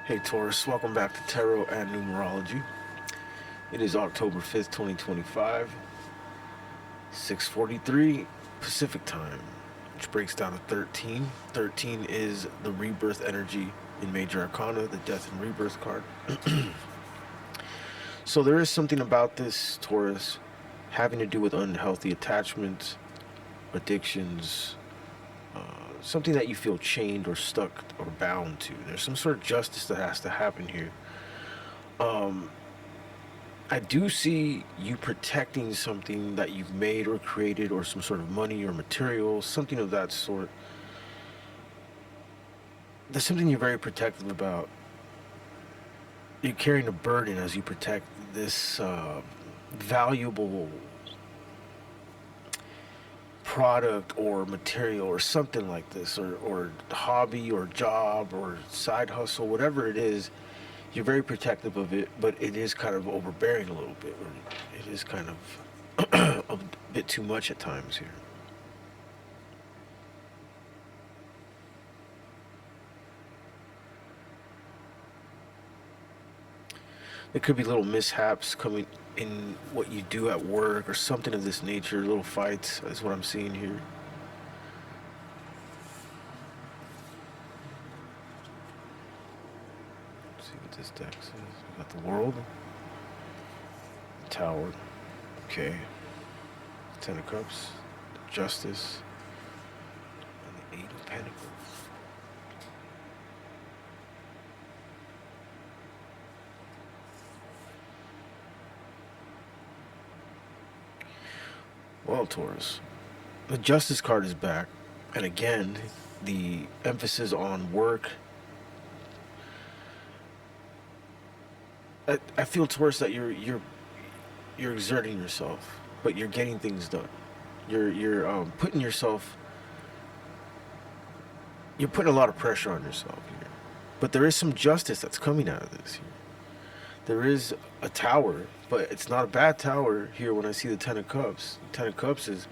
Hey Taurus, welcome back to Tarot and Numerology. It is October 5th, 2025, 6:43 Pacific time, which breaks down to 13. 13 is the rebirth energy in Major Arcana, the death and rebirth card. So there is something about this, Taurus, having to do with unhealthy attachments, addictions, something that you feel chained or stuck or bound to. There's some sort of justice that has to happen here. I do see you protecting something that you've made or created, or some sort of money or material, something of that sort. There's something you're very protective about. You're carrying a burden as you protect this valuable product or material or something like this, or hobby or job or side hustle, whatever it is. You're very protective of it, but it is kind of overbearing a little bit. Or it is kind of a bit too much at times here. There could be little mishaps coming in what you do at work or something of this nature. Little fights is what I'm seeing here. Let's see what this deck says. We got the World, Tower, okay, Ten of Cups, Justice, and the Eight of Pentacles. Well, Taurus, the Justice card is back, and again, the emphasis on work. I feel, Taurus, that you're exerting yourself, but you're getting things done. You're putting yourself. You're putting a lot of pressure on yourself here, but there is some justice that's coming out of this here. There is a tower, but it's not a bad tower here when I see the Ten of Cups. The Ten of Cups is,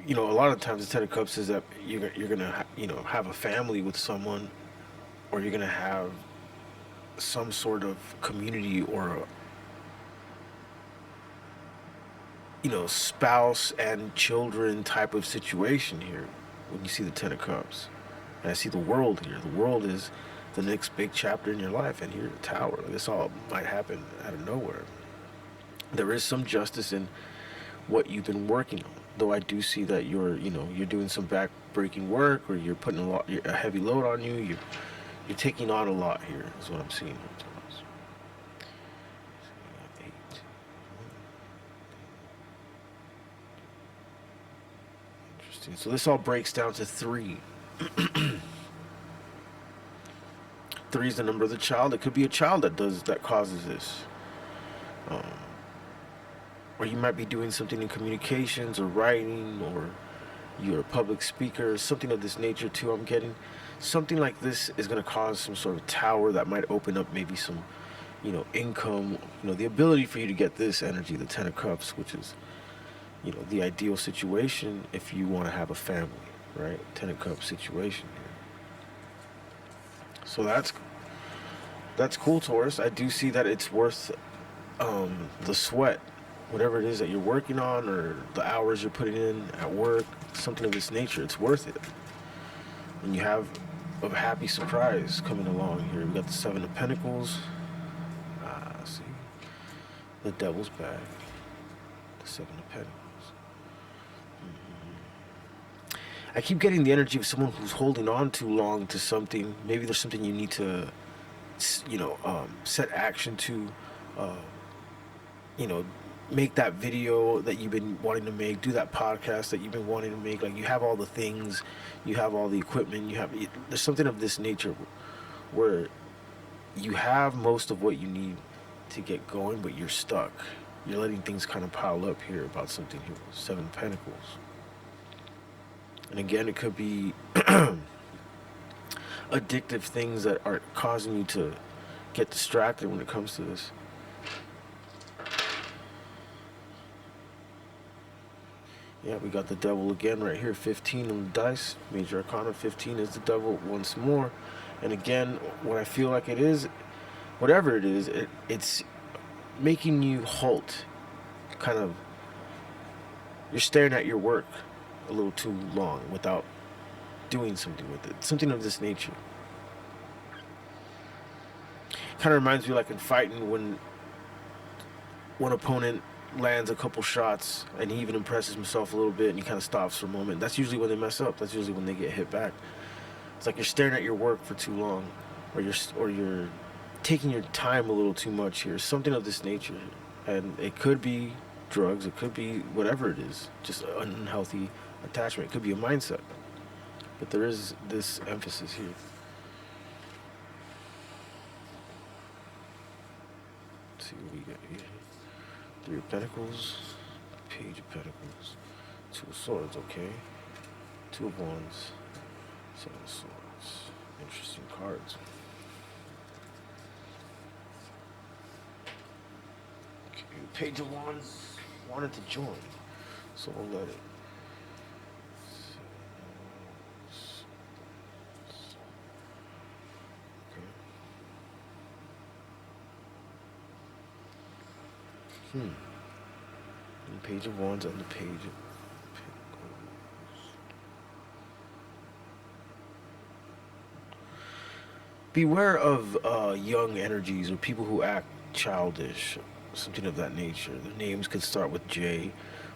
a lot of times the Ten of Cups is that you're gonna have a family with someone, or you're gonna have some sort of community or spouse and children type of situation here when you see the Ten of Cups. And I see the World here. The World is the next big chapter in your life, and here the Tower. This all might happen out of nowhere. There is some justice in what you've been working on, though I do see that you're doing some back-breaking work, or you're putting a heavy load on you. You're taking on a lot here, is what I'm seeing here, Thomas. Eight. Interesting. So this all breaks down to 3. 3 is the number of the child. It could be a child that causes this. Or you might be doing something in communications or writing, or you're a public speaker, something of this nature too. I'm getting something like this is going to cause some sort of tower that might open up maybe some, income, the ability for you to get this energy, the Ten of Cups, which is, the ideal situation if you want to have a family, right? Ten of Cups situation here. So that's cool, Taurus. I do see that it's worth the sweat, whatever it is that you're working on, or the hours you're putting in at work, something of this nature. It's worth it. And you have a happy surprise coming along here. We got the Seven of Pentacles. See, the Devil's bag. The Seven of Pentacles. I keep getting the energy of someone who's holding on too long to something. Maybe there's something you need to, set action to, make that video that you've been wanting to make, do that podcast that you've been wanting to make. Like, you have all the things, you have all the equipment, there's something of this nature where you have most of what you need to get going, but you're stuck. You're letting things kind of pile up here about something here. Seven of Pentacles. And again, it could be addictive things that are causing you to get distracted when it comes to this. Yeah, we got the Devil again right here. 15 on the dice. Major Arcana 15 is the Devil once more. And again, what I feel like it is, whatever it is, it's making you halt. Kind of, you're staring at your work a little too long without doing something with it. Something of this nature. Kind of reminds me like in fighting when one opponent lands a couple shots and he even impresses himself a little bit and he kind of stops for a moment. That's usually when they mess up. That's usually when they get hit back. It's like you're staring at your work for too long, or you're taking your time a little too much here. Something of this nature, and it could be drugs. It could be whatever it is. Just an unhealthy attachment. It could be a mindset. But there is this emphasis here. Let's see what we got here. Three of Pentacles, Page of Pentacles, Two of Swords, okay. Two of Wands, Seven of Swords. Interesting cards. Okay, Page of Wands wanted to join, so we'll let it. The Page of Wands and the Page of Pentacles. Beware of young energies or people who act childish, something of that nature. Their names could start with J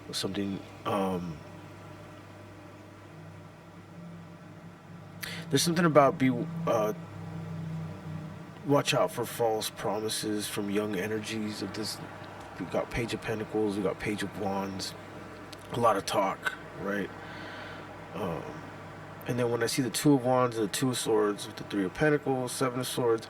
or something. There's something about watch out for false promises from young energies of this. We got Page of Pentacles, we got Page of Wands, a lot of talk, right? And then when I see the Two of Wands and the Two of Swords with the Three of Pentacles, Seven of Swords,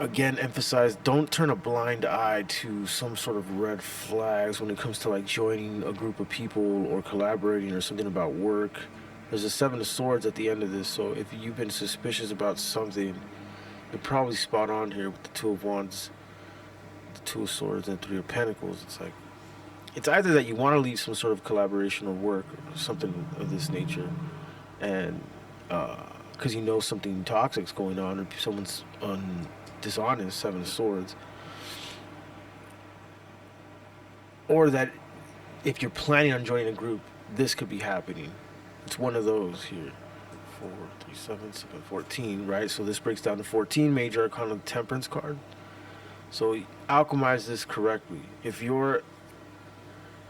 again, emphasize, don't turn a blind eye to some sort of red flags when it comes to like joining a group of people or collaborating or something about work. There's a Seven of Swords at the end of this, so if you've been suspicious about something, you're probably spot on here with the Two of Wands, the Two of Swords, and Three of Pentacles. It's like, it's either that you want to leave some sort of collaboration or work or something of this nature, and because you know something toxic's going on or someone's dishonest, Seven of Swords, or that if you're planning on joining a group, this could be happening. It's one of those here. 4, 3, 7, 7, 14, right? So this breaks down to 14, Major Arcana of the Temperance card. So alchemize this correctly. If you're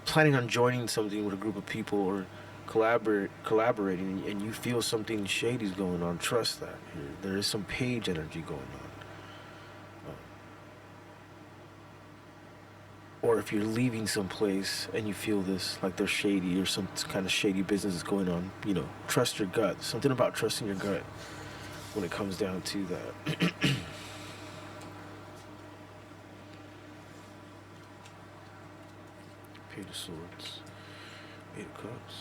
planning on joining something with a group of people or collaborating and you feel something shady is going on, trust that here. There is some Page energy going on. Or if you're leaving someplace and you feel this, like they're shady or some kind of shady business is going on, you know, trust your gut. Something about trusting your gut when it comes down to that. Page of Swords, Eight of Cups,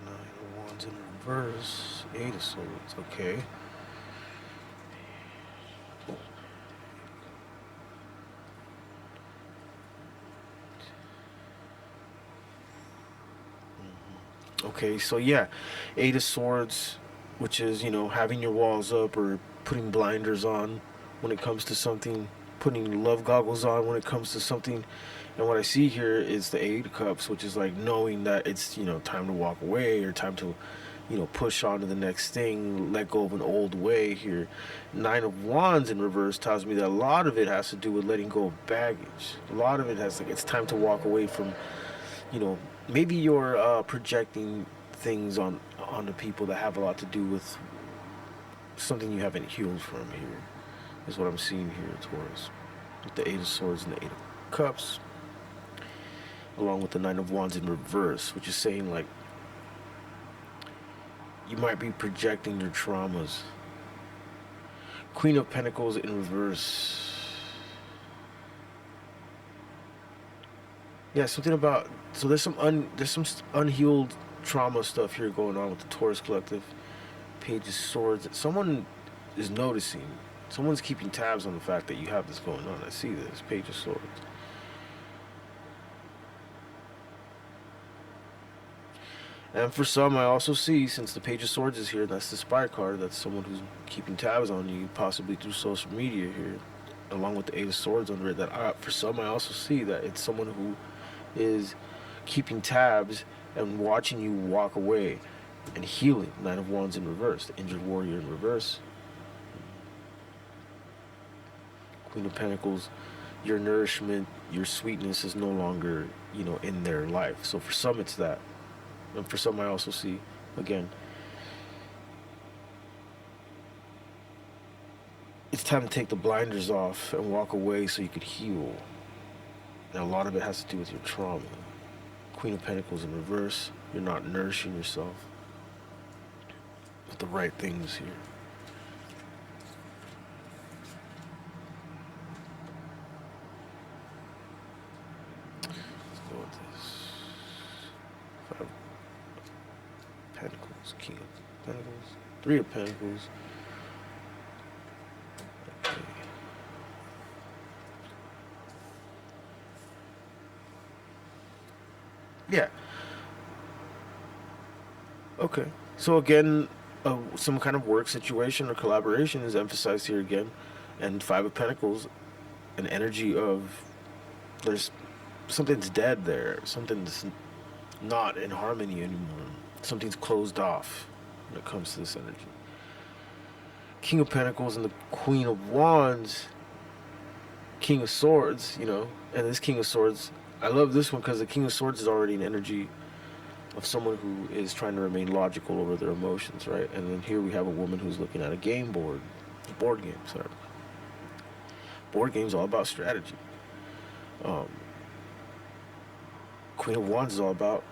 Nine of Wands in reverse, Eight of Swords, okay. Okay, so yeah, Eight of Swords, which is, you know, having your walls up or putting blinders on when it comes to something, putting love goggles on when it comes to something. And what I see here is the Eight of Cups, which is like knowing that it's, you know, time to walk away or time to, you know, push on to the next thing, let go of an old way here. Nine of Wands in reverse tells me that a lot of it has to do with letting go of baggage. A lot of it has, like, it's time to walk away from, you know, maybe you're projecting things onto people that have a lot to do with something you haven't healed from here, is what I'm seeing here, Taurus. With the Eight of Swords and the Eight of Cups, along with the Nine of Wands in reverse, which is saying, like, you might be projecting your traumas. Queen of Pentacles in reverse. Yeah, something about, so there's some unhealed trauma stuff here going on with the Taurus collective. Page of Swords. Someone is noticing. Someone's keeping tabs on the fact that you have this going on. I see this. Page of Swords. And for some, I also see, since the Page of Swords is here, that's the spy card, that's someone who's keeping tabs on you, possibly through social media here, along with the Eight of Swords under it. For some, I also see that it's someone who is keeping tabs and watching you walk away and healing. Nine of Wands in reverse, the injured warrior in reverse. Queen of Pentacles, your nourishment, your sweetness is no longer, in their life. So for some, it's that. And for some, I also see, again, it's time to take the blinders off and walk away so you could heal. And a lot of it has to do with your trauma. Queen of Pentacles in reverse, you're not nourishing yourself with the right things here. Let's go with this. Five Pentacles, King of Pentacles, Three of Pentacles. Okay. Yeah. Okay. So again, some kind of work situation or collaboration is emphasized here again. And Five of Pentacles, an energy of there's something's dead there. Something's not in harmony anymore. Something's closed off when it comes to this energy. King of Pentacles and the Queen of Wands, King of Swords, and this King of Swords, I love this one because the King of Swords is already an energy of someone who is trying to remain logical over their emotions, right? And then here we have a woman who's looking at a board game, sorry. Board game's all about strategy. Queen of Wands is all about,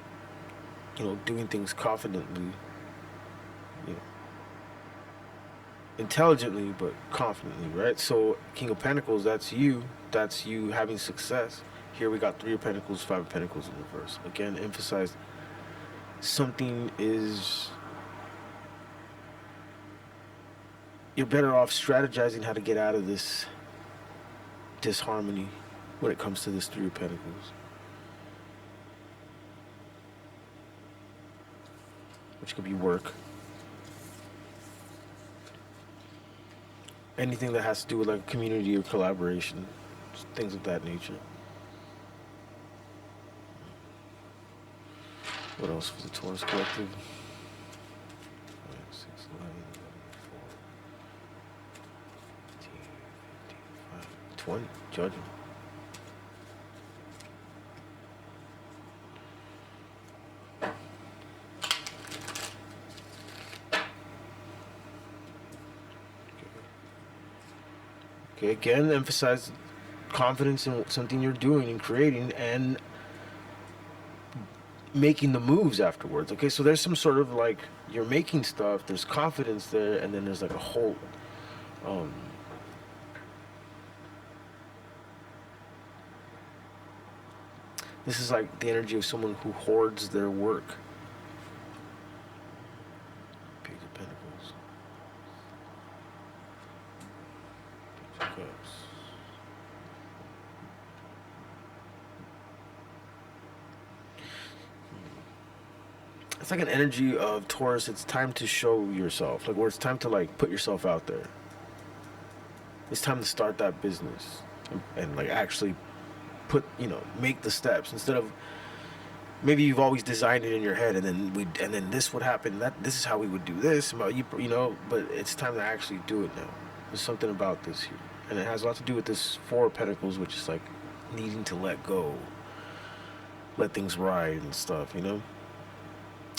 doing things confidently, intelligently, but confidently, right? So King of Pentacles, that's you having success. Here we got Three of Pentacles, Five of Pentacles in reverse. Again, emphasized something is, you're better off strategizing how to get out of this disharmony when it comes to this Three of Pentacles. Which could be work. Anything that has to do with like community or collaboration, things of that nature. What else for the Taurus Collective? 5, 6, 11, 4, 15, 20. Judgment. Okay, again, emphasize confidence in something you're doing and creating and making the moves afterwards. Okay, so there's some sort of like, you're making stuff, there's confidence there, and then there's like a whole this is like the energy of someone who hoards their work. Page of Pentacles. Page of Cups. It's like an energy of Taurus. It's time to show yourself, like where it's time to like put yourself out there. It's time to start that business and like actually make the steps instead of maybe you've always designed it in your head and then this would happen, that this is how we would do this, but it's time to actually do it now. There's something about this here, and it has a lot to do with this Four of Pentacles, which is like needing to let go, let things ride and stuff.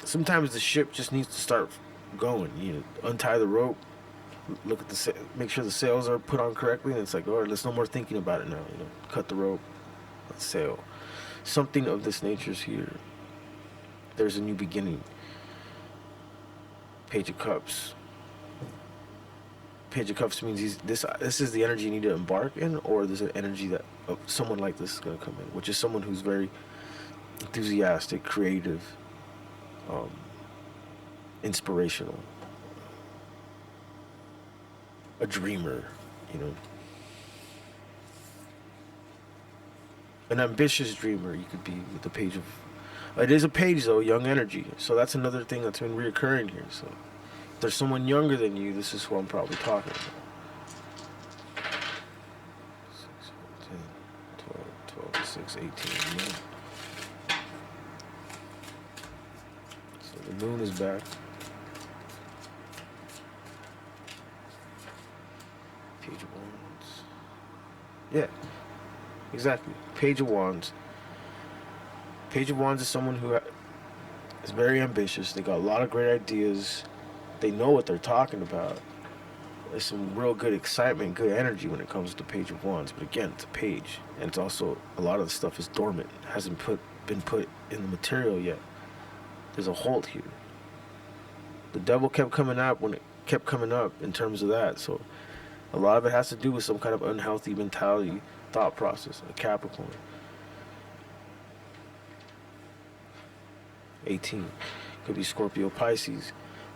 Sometimes the ship just needs to start going. Untie the rope, look at make sure the sails are put on correctly, and it's like, all right, there's no more thinking about it now. Cut the rope, let's sail. Something of this nature is here. There's a new beginning. Page of Cups. Page of Cups means this is the energy you need to embark in, or there's an energy that someone like this is going to come in, which is someone who's very enthusiastic, creative, inspirational, a dreamer, an ambitious dreamer. You could be with the Page It is a page though, young energy. So that's another thing that's been reoccurring here. So if there's someone younger than you, this is who I'm probably talking about. 6, 10, 12, 12, 6, 18. Moon. So the moon is back. Page of Wands. Yeah, exactly. Page of Wands. Page of Wands is someone who is very ambitious. They got a lot of great ideas. They know what they're talking about. There's some real good excitement, good energy when it comes to Page of Wands. But again, it's a page, and it's also a lot of the stuff is dormant, hasn't been put in the material yet. There's a halt here. The devil kept coming up when it kept coming up in terms of that. So a lot of it has to do with some kind of unhealthy mentality, thought process. A Capricorn. 18 could be Scorpio, Pisces,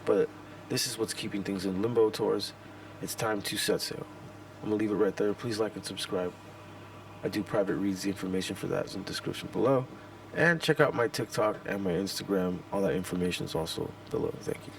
but this is what's keeping things in limbo, Taurus. It's time to set sail. I'm gonna leave it right there. Please like and subscribe. I do private reads. The information for that is in the description below, and check out my TikTok and my Instagram. All that information is also below. Thank you.